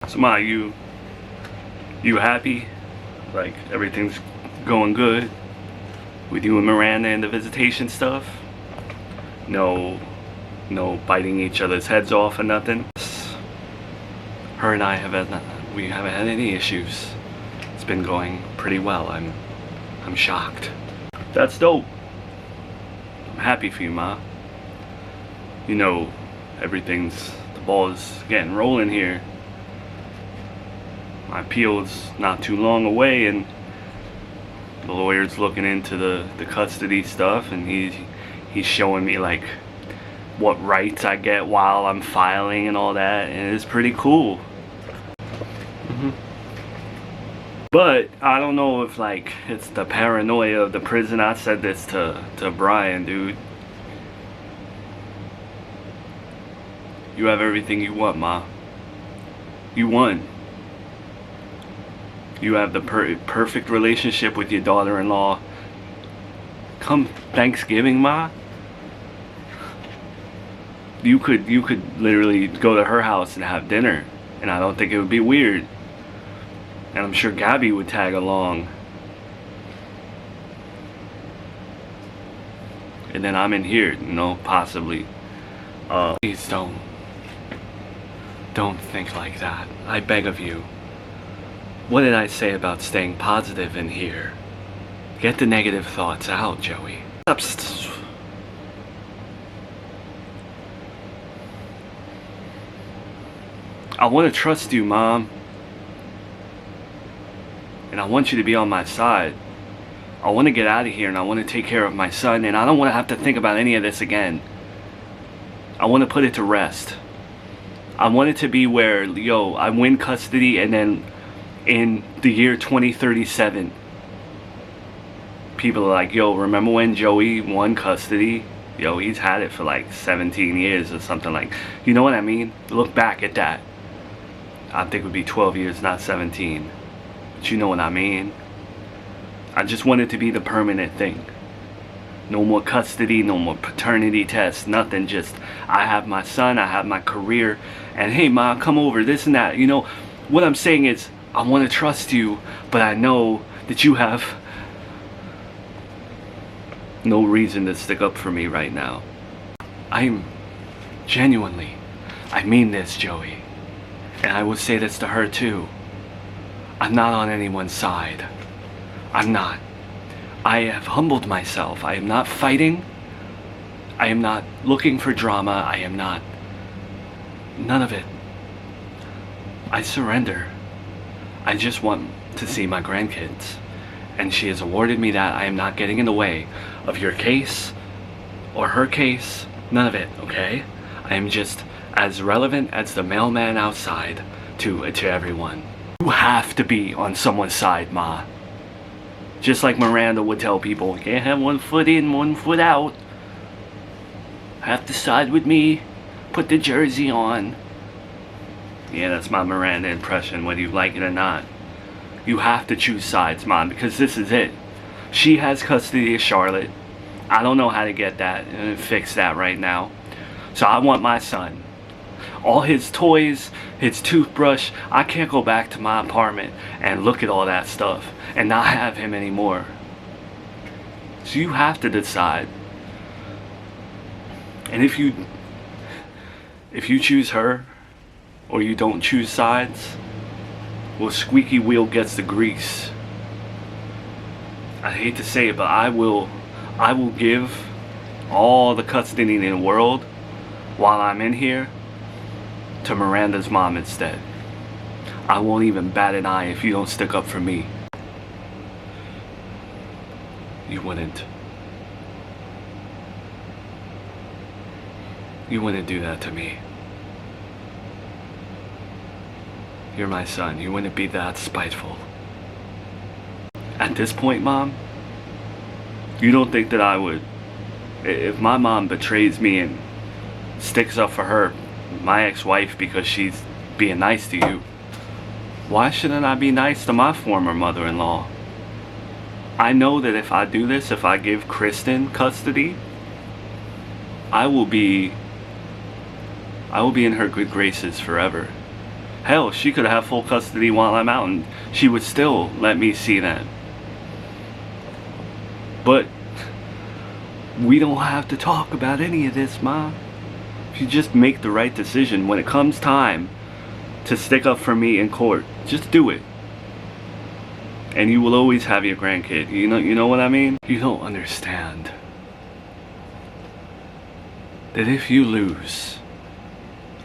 So Ma, you happy? Like everything's going good with you and Miranda and the visitation stuff? No, no biting each other's heads off or nothing. Her and I we haven't had any issues. It's been going pretty well. I'm shocked. That's dope. I'm happy for you, Ma. You know, the ball is getting rolling here. My appeal's not too long away, and the lawyer's looking into the custody stuff, and he's showing me like what rights I get while I'm filing and all that, and it's pretty cool. But I don't know if like it's the paranoia of the prison. I said this to Brian, dude. You have everything you want, Ma. You won. You have the perfect relationship with your daughter-in-law. Come Thanksgiving, Ma, you could literally go to her house and have dinner, and I don't think it would be weird. And I'm sure Gabby would tag along. And then I'm in here, you know, possibly. Please don't think like that. I beg of you. What did I say about staying positive in here? Get the negative thoughts out, Joey. I want to trust you, Mom. And I want you to be on my side. I want to get out of here, and I want to take care of my son, and I don't want to have to think about any of this again. I want to put it to rest. I want it to be where, yo, I win custody, and then in the year 2037, people are like, yo, remember when Joey won custody? Yo, he's had it for like 17 years or something like. You know what I mean? Look back at that. I think it would be 12 years, not 17. But you know what I mean? I just want it to be the permanent thing. No more custody, no more paternity tests, nothing. Just, I have my son, I have my career, and hey, Ma, come over, this and that. You know, what I'm saying is, I want to trust you, but I know that you have no reason to stick up for me right now. I'm genuinely, I mean this, Joey. And I would say this to her too. I'm not on anyone's side. I'm not. I have humbled myself. I am not fighting. I am not looking for drama. I am not. None of it. I surrender. I just want to see my grandkids. And she has awarded me that. I am not getting in the way of your case or her case. None of it, okay? I am just as relevant as the mailman outside to everyone. You have to be on someone's side, Ma. Just like Miranda would tell people, you can't have one foot in, one foot out. Have to side with me. Put the jersey on. Yeah, that's my Miranda impression, whether you like it or not. You have to choose sides, Mom, because this is it. She has custody of Charlotte. I don't know how to get that and fix that right now. So I want my son. All his toys, his toothbrush. I can't go back to my apartment and look at all that stuff and not have him anymore. So you have to decide. And if you choose her or you don't choose sides, well, squeaky wheel gets the grease. I hate to say it, but I will give all the custody in the world while I'm in here to Miranda's mom instead. I won't even bat an eye if you don't stick up for me. You wouldn't. You wouldn't do that to me. You're my son. You wouldn't be that spiteful. At this point, Mom, you don't think that I would? If my mom betrays me and sticks up for her, my ex-wife, because she's being nice to you, why shouldn't I be nice to my former mother-in-law? I know that if I do this, if I give Kristen custody, I will be in her good graces forever. Hell, she could have full custody while I'm out and she would still let me see them. But we don't have to talk about any of this, Ma. If you just make the right decision when it comes time to stick up for me in court, just do it. And you will always have your grandkid. You know what I mean? You don't understand that if you lose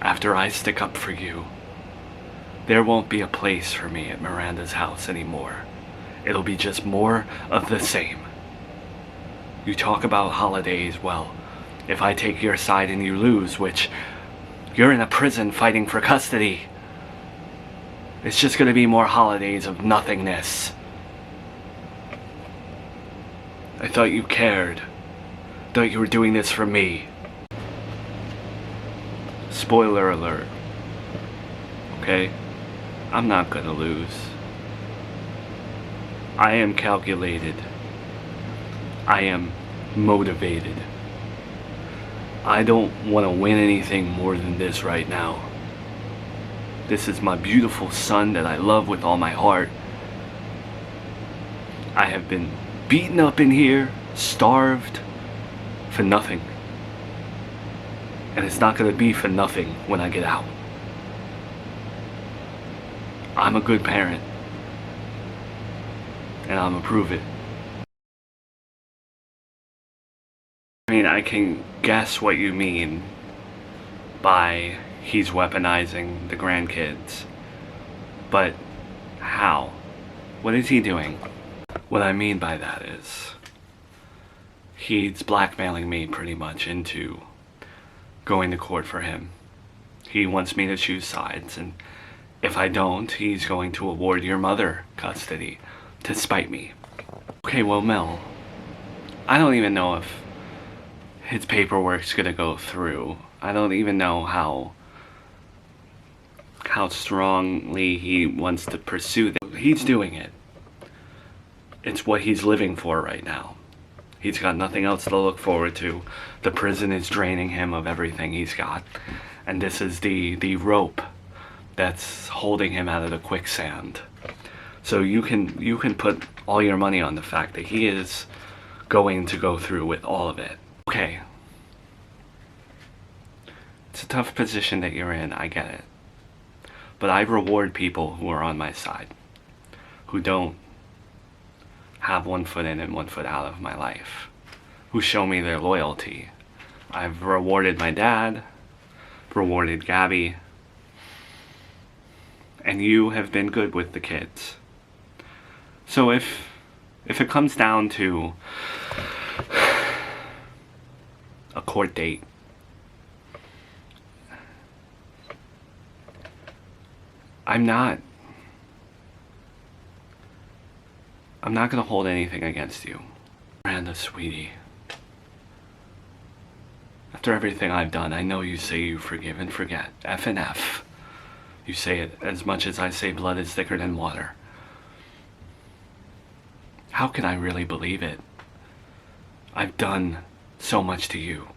after I stick up for you, there won't be a place for me at Miranda's house anymore. It'll be just more of the same. You talk about holidays, well, if I take your side and you lose, which you're in a prison fighting for custody, it's just gonna be more holidays of nothingness. I thought you cared. I thought you were doing this for me. Spoiler alert. Okay? I'm not gonna lose. I am calculated. I am motivated. I don't want to win anything more than this right now. This is my beautiful son that I love with all my heart. I have been beaten up in here, starved, for nothing. And it's not going to be for nothing when I get out. I'm a good parent. And I'm gonna prove it. I mean, I can guess what you mean by he's weaponizing the grandkids. But how? What is he doing? What I mean by that is he's blackmailing me pretty much into going to court for him. He wants me to choose sides, and if I don't, he's going to award your mother custody to spite me. Okay, well, Mel, I don't even know if his paperwork's gonna go through. I don't even know how strongly he wants to pursue that. He's doing it. It's what he's living for right now. He's got nothing else to look forward to. The prison is draining him of everything he's got. And this is the rope that's holding him out of the quicksand. So you can put all your money on the fact that he is going to go through with all of it. Okay. It's a tough position that you're in, I get it. But I reward people who are on my side, who don't have one foot in and one foot out of my life, who show me their loyalty. I've rewarded my dad, rewarded Gabby, and you have been good with the kids. So if it comes down to a court date, I'm not gonna hold anything against you. Miranda, sweetie. After everything I've done, I know you say you forgive and forget. F and F. You say it as much as I say blood is thicker than water. How can I really believe it? I've done so much to you.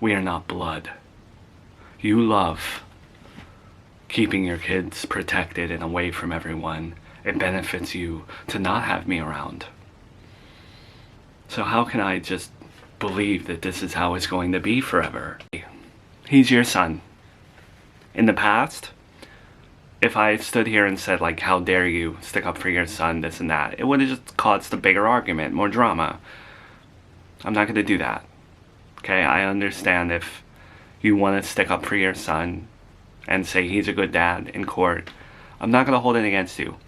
We are not blood. You love keeping your kids protected and away from everyone. It benefits you to not have me around. So how can I just believe that this is how it's going to be forever? He's your son. In the past, if I stood here and said, like, how dare you stick up for your son, this and that, it would have just caused a bigger argument, more drama. I'm not going to do that. Okay, I understand if you want to stick up for your son and say he's a good dad in court. I'm not going to hold it against you.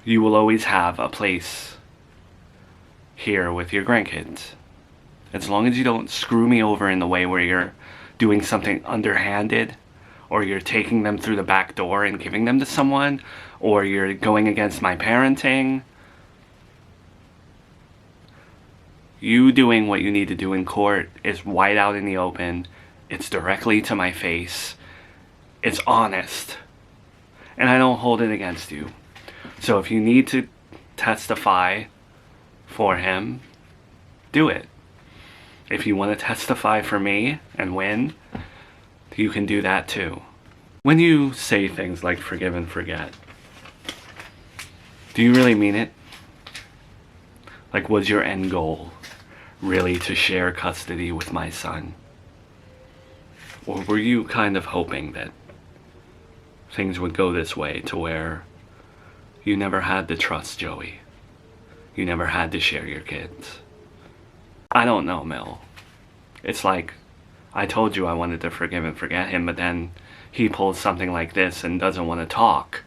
You will always have a place here with your grandkids. As long as you don't screw me over in the way where you're doing something underhanded, or you're taking them through the back door and giving them to someone, or you're going against my parenting. You doing what you need to do in court is wide out in the open. It's directly to my face. It's honest. And I don't hold it against you. So if you need to testify for him, do it. If you want to testify for me and win, you can do that too. When you say things like forgive and forget, do you really mean it? Like, was your end goal really to share custody with my son? Or were you kind of hoping that things would go this way to where you never had to trust Joey? You never had to share your kids? I don't know, Mel. It's like, I told you I wanted to forgive and forget him, but then he pulls something like this and doesn't want to talk,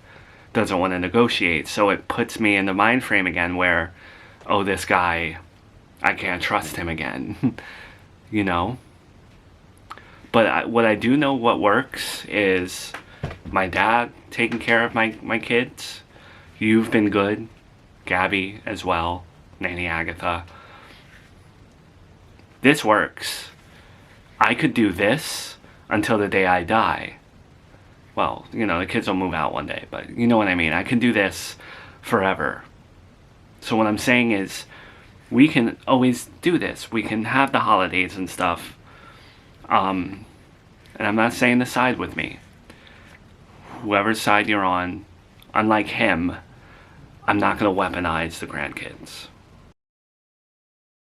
doesn't want to negotiate, so it puts me in the mind frame again where, oh, this guy, I can't trust him again, you know? But what I do know what works is my dad taking care of my kids. You've been good. Gabby as well. Nanny Agatha. This works. I could do this until the day I die. Well, you know, the kids will move out one day, but you know what I mean. I can do this forever. So what I'm saying is, we can always do this. We can have the holidays and stuff. And I'm not saying to side with me. Whoever's side you're on, unlike him, I'm not going to weaponize the grandkids.